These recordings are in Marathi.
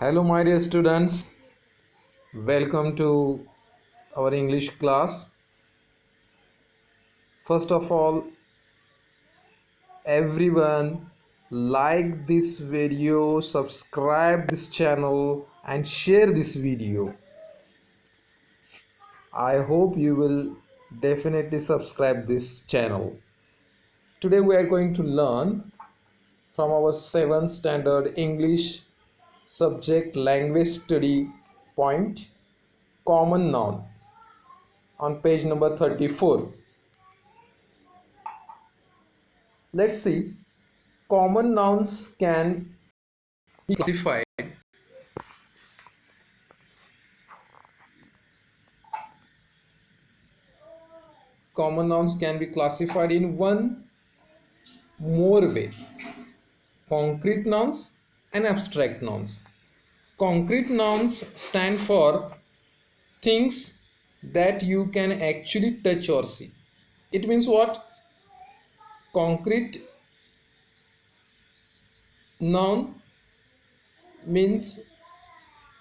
Hello, my dear students. Welcome to our English class. First of all, everyone like this video, subscribe this channel, and share this video. I hope you will definitely subscribe this channel. Today we are going to learn from our 7th standard English subject language study point common noun on page number 34. Let's see. Common nouns can be classified. Common nouns can be classified in one more way: concrete nouns and abstract nouns. Concrete nouns stand for things that you can actually touch or see. It means what? Concrete noun means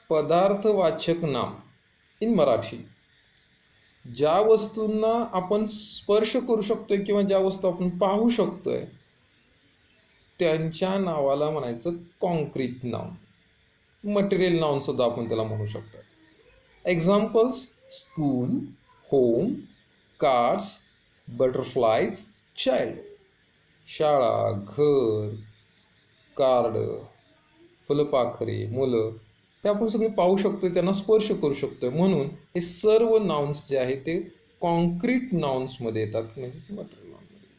पदार्थवाचक नाम इन मराठी. ज्या वस्तूंना आपण स्पर्श करू शकतोय किंवा ज्या वस्तू आपण पाहू शकतोय त्यांच्या नावाला म्हणायचं कॉन्क्रीट नाउन. मटेरियल नाउन सुद्धा आपण त्याला म्हणू शकतो. Examples: school, home, cards, butterflies, child. शाळा, घर, कार्ड, फुलपाखरे, मुलं हे आपण सगळे पाहू शकतोय, त्यांना स्पर्श करू शकतोय. म्हणून हे सर्व नाउन्स जे आहेत ते कॉन्क्रीट नाउन्समध्ये येतात, म्हणजेच मटेरियल नाउनमध्ये.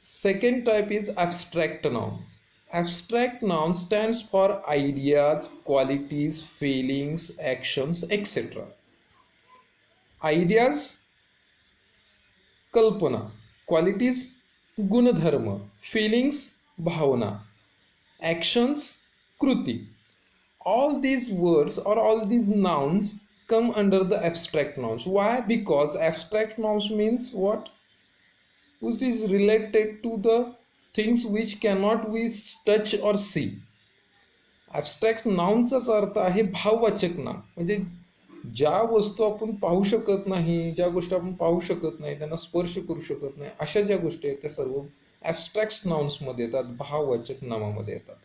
Second type is abstract nouns. Abstract noun stands for ideas, qualities, feelings, actions, etc. Ideas कल्पना, क्वालिटीज गुणधर्म, feelings भावना, actions कृती. All these words or all these nouns come under the abstract nouns. Why? Because abstract nouns means what? Which is related to the things which cannot we touch or see. Abstract नाउनचाच अर्थ आहे भाववाचक नाम. म्हणजे ज्या वस्तू आपण पाहू शकत नाही, ज्या गोष्टी आपण पाहू शकत नाही, त्यांना स्पर्श करू शकत नाही, अशा ज्या गोष्टी आहेत त्या सर्व ॲबस्ट्रॅक्ट नाउन्समध्ये येतात, भाववाचक नामामध्ये येतात.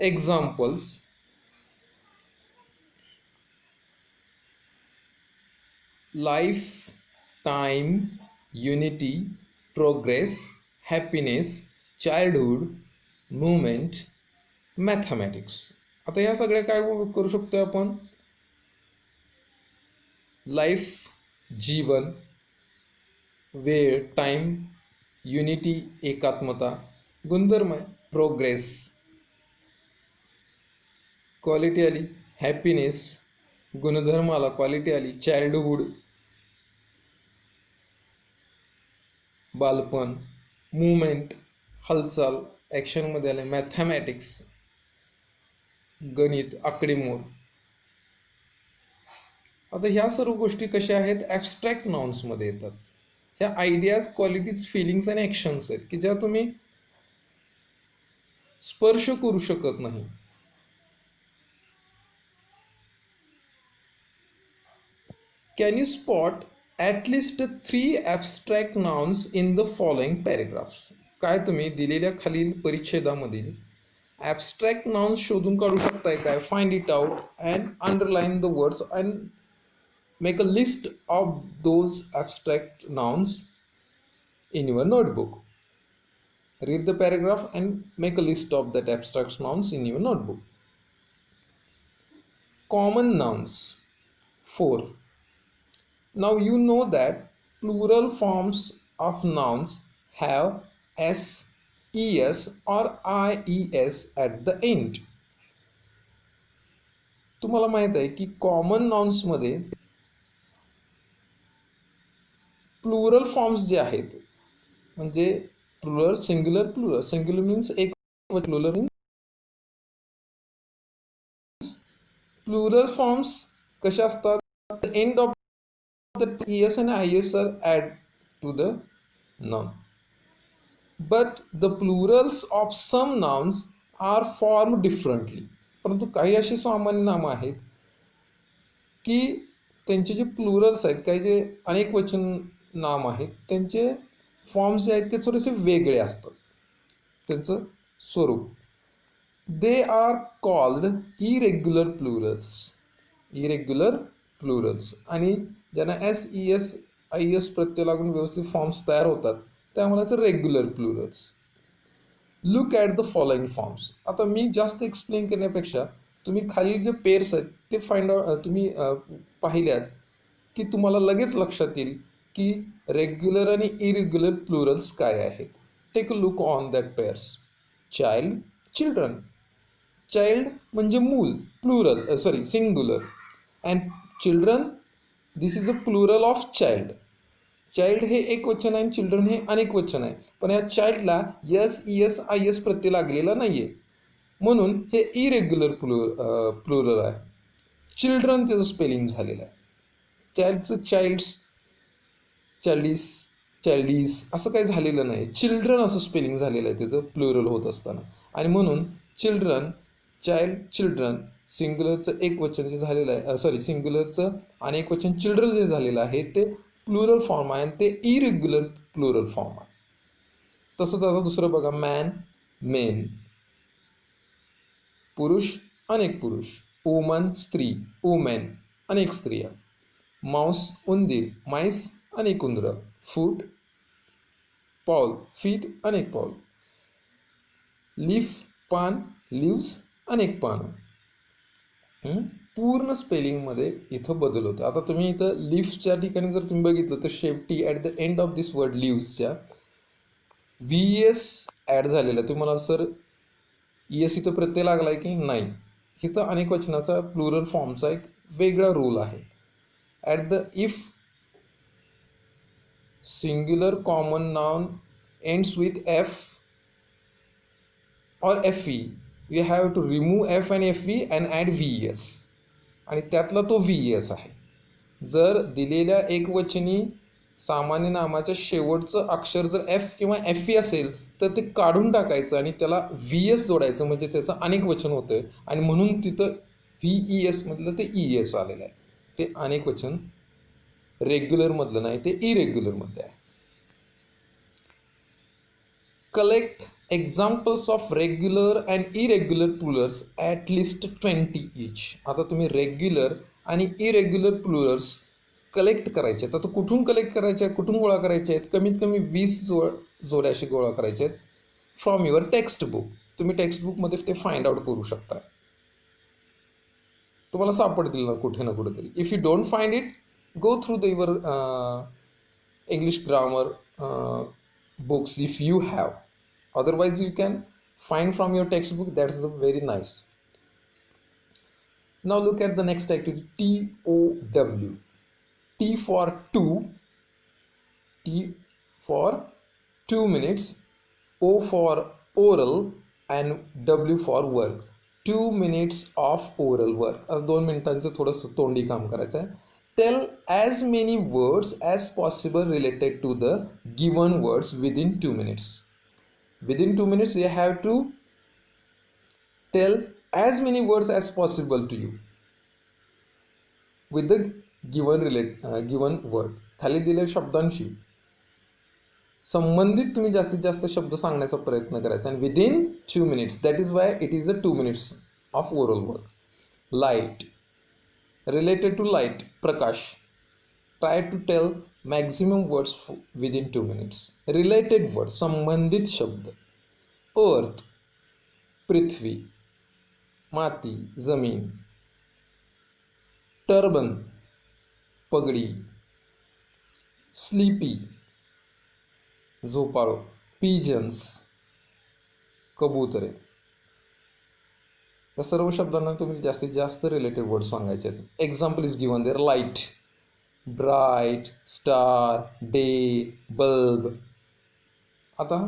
Examples: life, time, unity, progress, happiness, childhood, movement, mathematics. आता ह्या सगळ्या काय करू शकतोय आपण? लाईफ जीवन, वेळ टाइम, युनिटी एकात्मता, गुणधर्म प्रोग्रेस, क्वालिटी आली हॅपीनेस, गुणधर्म आला क्वालिटी आली चाइल्डहुड बालपण, मुवमेंट हालचाल ॲक्शनमध्ये आले, मॅथमॅटिक्स गणित आकडेमोड. आता ह्या सर्व गोष्टी कशा आहेत? ॲबस्ट्रॅक्ट नाउन्समध्ये येतात. ह्या आयडियाज, क्वालिटीज, फिलिंग्स आणि ॲक्शन्स आहेत की ज्या तुम्ही स्पर्श करू शकत नाही. Can you spot at least 3 abstract nouns in the following paragraphs? काय तुम्ही दिलेल्या खालील परिच्छेदामधील ॲबस्ट्रॅक्ट नाउन्स शोधून काढू शकताय काय? Find it out and underline the words and make a list of those abstract nouns in your notebook. Read the paragraph and make a list of that abstract nouns in your notebook. Common nouns 4. Now you know that plural forms of nouns have s, es or ies at the end. तुम्हाला माहित आहे की कॉमन नाउन्स मध्ये प्लुरल फॉर्म्स जे आहेत, म्हणजे plural, singular, plural. Singular means एक, प्लुरल मीन्स प्लुरल फॉर्म्स कशा असतात? The end of the es and is are add to the noun. But the plurals of some nouns are form differently. परंतु काही अशी सामान्य नामं आहेत की त्यांचे जे प्लुरल्स आहेत, काही जे अनेक वचन नाम आहेत, त्यांचे फॉर्म्स जे आहेत ते थोडेसे वेगळे असतात, त्यांचं स्वरूप. They are called irregular Plurals. Irregular Plurals. आणि ज्यांना SES IES प्रत्यय लागून व्यवस्थित फॉर्म्स तयार होतात त्या म्हणायचं regular Plurals. Look at the following forms. आता मी जास्त एक्सप्लेन करण्यापेक्षा तुम्ही खाली जे पेर्स आहेत ते फाइंड आउट तुम्ही पाहिल्यात की तुम्हाला लगेच लक्षात येईल की रेग्युलर आणि इरेग्युलर प्लुरल्स काय आहेत. Take a look on that pairs. Child, children. Child म्हणजे मूल, plural singular. And children, this is a plural of child. Child हे एक वचन आहे, चिल्ड्रन हे अनेक वचन आहे. पण या चाइल्डला SES IES प्रत्यय लागलेला नाही आहे, म्हणून हे इरेग्युलर प्लुरल आहे. चिल्ड्रन त्याचं स्पेलिंग झालेलं आहे. चाइल्डचं चाइल्ड्स, चाइल्डीस, चाइल्डीस असं काही झालेलं नाही. चिल्ड्रन असं स्पेलिंग झालेलं आहे त्याचं प्लुरल होत असताना. आणि म्हणून चिल्ड्रन, चाइल्ड, चिल्ड्रन सिंग्युलरचं एक वचन जे झालेलं आहे, सिंग्युलरचं अनेक वचन चिल्ड्रन जे झालेलं आहे ते प्लुरल फॉर्म आहे आणि ते इरेग्युलर प्लुरल फॉर्म आहे. तसंच आता दुसरं बघा, मॅन, मेन. पुरुष, अनेक पुरुष. वुमन, स्त्री, वुमेन, अनेक स्त्रिया. माऊस, उंदीर, माईस, अनेक उंदरं. फूट, पाऊल, फीट, अनेक पाऊल. लीफ, पान, लिव्स, अनेक पानं. पूर्ण स्पेलिंगमध्ये इथं बदल होतो. आता तुम्ही इथं लिव्सच्या ठिकाणी जर तुम्ही बघितलं तर शेवटी at the end of this word लिव्सच्या VS ॲड झालेला. तुम्हाला सर ES इथं प्रत्यय लागला आहे की नाही. इथं अनेक वचनाचा प्लुरल फॉर्मचा एक वेगळा रूल आहे. At the if singular common noun ends with F or FE, we have to remove F and FE and add VES. आणि त्यातला तो VES आहे. जर दिलेल्या एकवचनी सामान्य नामाच्या शेवटचं अक्षर जर F किंवा FE असेल तर ते काढून टाकायचं आणि त्याला VS जोडायचं, म्हणजे त्याचं अनेक वचन होतं. आणि म्हणून तिथं VES मधलं ते ES आलेलं आहे. ते अनेक वचन रेग्युलरमधलं नाही, ते इरेग्युलरमध्ये आहे. Collect examples of regular and irregular Plurals at least 20 each. आता तुम्ही रेग्युलर आणि इरेग्युलर प्लुरल्स कलेक्ट करायचे आहेत. आता कुठून कलेक्ट करायचे आहेत, कुठून गोळा करायचे आहेत? कमीत कमी 20 जोड्या असे गोळा करायचे आहेत फ्रॉम युअर टेक्स्ट बुक. तुम्ही टेक्स्टबुकमध्ये ते फाइंड आउट करू शकता. तुम्हाला सापडतील ना कुठे ना कुठेतरी. If you don't find it, go through the your English grammar books if you have. Otherwise you can find from your textbook. That's very nice. Now look at the next activity, TOW. T for 2, T for 2 minutes, O for oral, and W for work. 2 minutes of oral work. आता 2 मिनिटांचं थोडंसं तोंडी काम करायचं आहे. Tell as many words as possible related to the given words within 2 minutes. Within 2 minutes you have to tell as many words as possible to you with the given word. खाली दिलेल्या शब्दांशी संबंधित तुम्ही जास्तीत जास्त शब्द सांगण्याचा प्रयत्न करायचा. आणि within 2 minutes. That is why it is a 2 minutes of oral work. Light, related to light, prakash. Try to tell maximum words within 2 minutes. Related words, संबंधित शब्द. Earth, पृथ्वी, माती, जमीन. Turban, पगडी. Sleepy, झोपाळू. Pigeons, कबूतरे. या सर्व शब्दांना तुम्ही जास्तीत जास्त रिलेटेड वर्ड सांगायचे आहेत. Example is given there. Light, bright, star, day, bulb. आता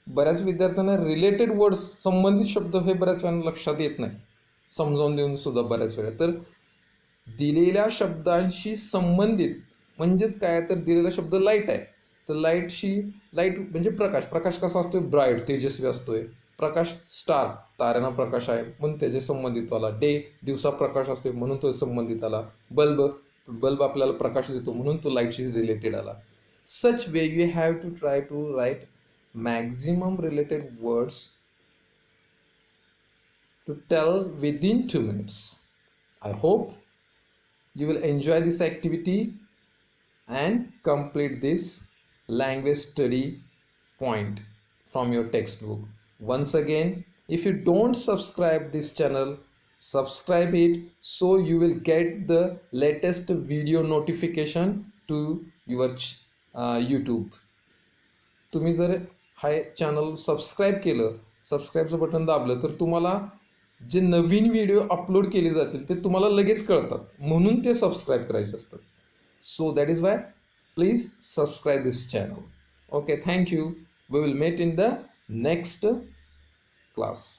बऱ्याच विद्यार्थ्यांना रिलेटेड वर्ड्स, संबंधित शब्द हे बऱ्याच वेळा लक्षात येत नाही, समजावून देऊन सुद्धा बऱ्याच वेळा. तर दिलेल्या शब्दांशी संबंधित म्हणजेच काय, तर दिलेला शब्द लाईट आहे तर लाईट म्हणजे प्रकाश. प्रकाश कसा असतोय? ब्राईट, तेजस्वी असतोय. प्रकाश स्टार ताऱ्यांना प्रकाश आहे म्हणून त्याचे संबंधित आला. डे दिवसा प्रकाश असतो म्हणून तो संबंधित आला. बल्ब आपल्याला प्रकाश देतो म्हणून तो लाईटशी रिलेटेड आला. Such way you have to try to write maximum related words to tell within 2 minutes. I hope you will enjoy this activity and complete this language study point from your textbook. Once again, if you don't subscribe this channel, subscribe it so you will get the latest video notification to your YouTube. तुम्ही जर हा चॅनल सबस्क्राईब केलं, सबस्क्राईबचं बटन दाबलं तर तुम्हाला जे नवीन व्हिडिओ अपलोड केले जातील ते तुम्हाला लगेच कळतात म्हणून ते सबस्क्राईब करायचे असतात. So that is why please subscribe this channel. Okay, thank you. We will met in the next class.